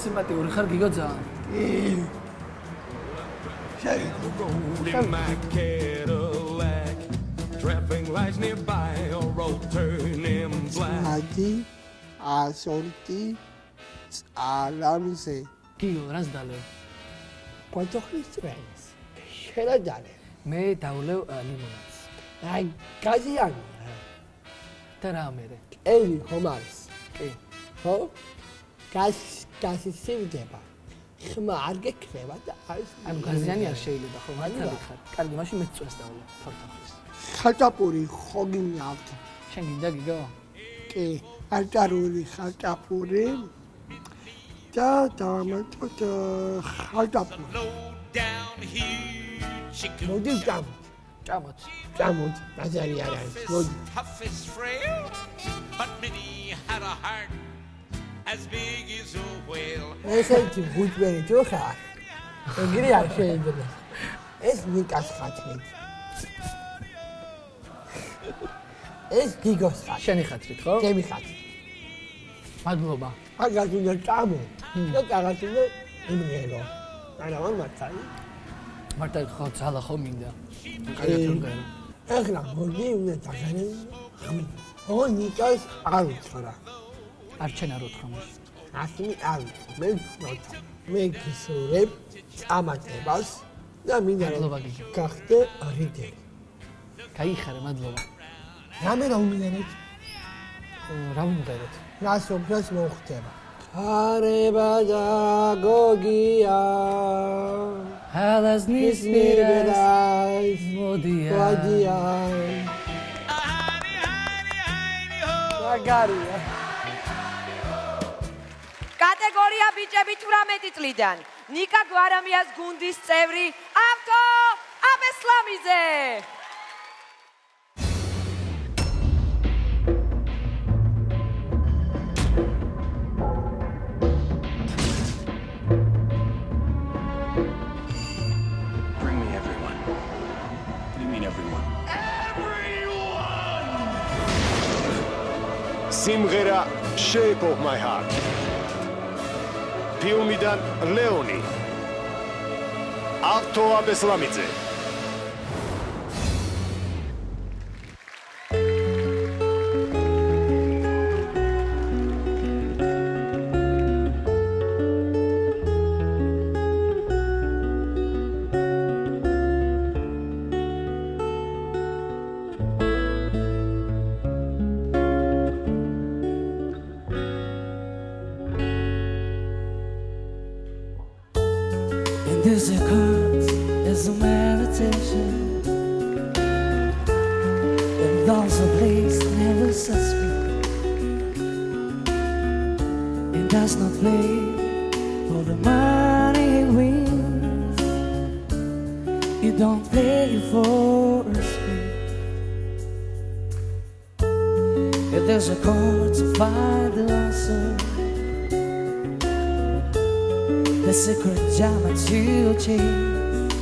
სიმპათიური ხარ გიგო ძალიან. ადი ასორტი ალამზე გიგო რას დალევ? quanto ხრისტრენს შერადალე მე დავლევ ლიმონადს. აი გაზიანი და რა მერე? ელი ხომარს კი. ხო? გასი სივდება. ხმა არ გეკრება და არის ანუ გაზიანი არ შეიძლება ხო? მართალი ხარ. კარგი, მაშინ მეც წვეს დავლევ თავთახის. ხაჭაპური ხო გინავთ? შენ გინდა გიგო? კი, არტარული ხაჭაპური და დავამატოთ ხაჭაპური. მოდი ჭამოთ. ჭამოთ, ბაზარი არ არის. მოდი. As big as a whale. ესეთი გუჭველი თუ ხარ? ეგრე არ შეიძლება. ეს ნიკას ხათრი. ეს გიგოს ხათრი. შენი ხათრით ხო? ჩემი ხათრი. მადლობა. აგას უნდა ჭამო. და კაღაც უნდა იმღერო. არა მართალი. მართალი ხო ძალა ხო მინდა. კარგად ვიმღერო. ეხლა მოდი უნდა დაგანე. ო ნიკას არ უცხარა. არჩენ არ უთხრა მას. ასი არ მე ნოთა. მე გისურვებ წამატებას და მინდა მადლობა გიგო. გახდე რიდერი. გაიხარე, მადლობა. რამე რა უმინერეთ? რა ვიმღეროთ? ნასოფლას მოხდება. ხარება და გოგია. ჰალაზნის მირას მოდია. მაგარია. კატეგორია ბიჭები 18 წლიდან. ნიკა გვარამიას გუნდის წევრი ავთო აბესლამიძე. Bring me everyone. What do you mean everyone? Simghera, Shape of My Heart. ფილმიდან ლეონი ავთო აბესლამიძე This occurs as a meditation, and those a place never sets me. It does not play for the money it wins. It don't play for speed. If there's a chord to find the answer, the secret geometry will change.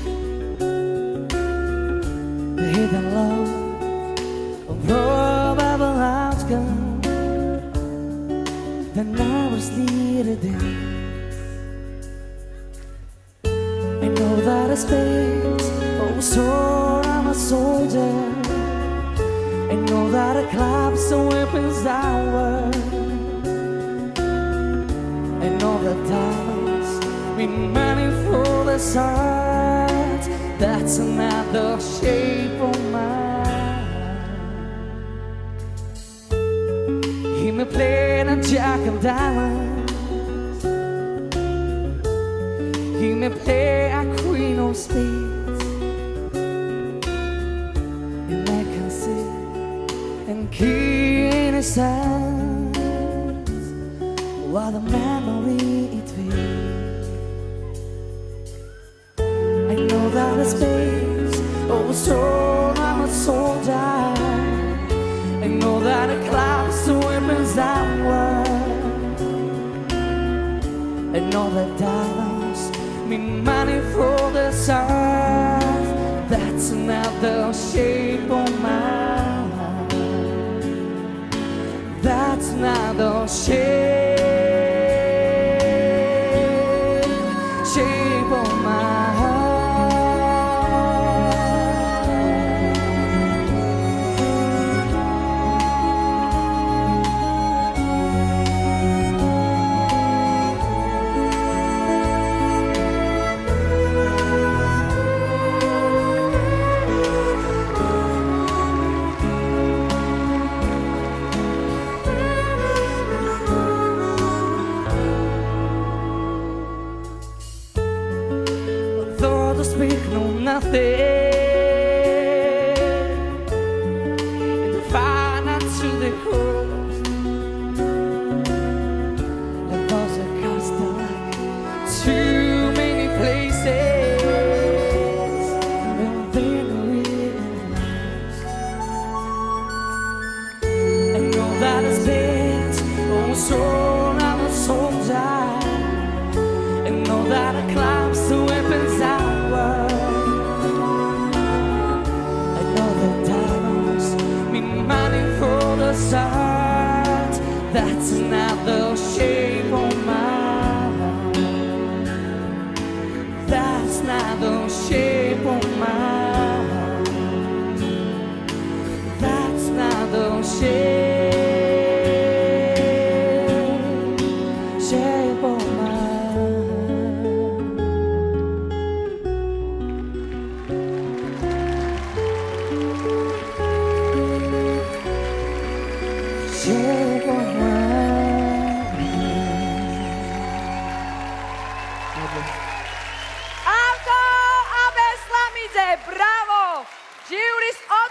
The hidden love of probable outcome. The hours lead a day. I know that a space also I'm a soldier. I know that a claps the weapons downward. I know that diamonds mean money for the sides. That's another shape of mine. He may play a jack of diamonds. He may play a queen of spades. And I can see and key in his hands while the memory it fades. I know that a space, oh so I'm a soldier. I know that a cloud's the weapons downward. I know that diamonds mean money for the sun. That's another shape of mine. That's another shape.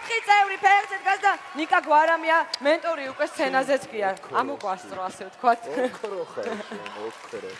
4 წევრი ფეხზე დგას და ნიკა გვარამია მენტორი უკვე სცენაზეც გია. ამოგვასწრო ასე ვთქვათ. ოქრო ხარ შენ, ოქრო.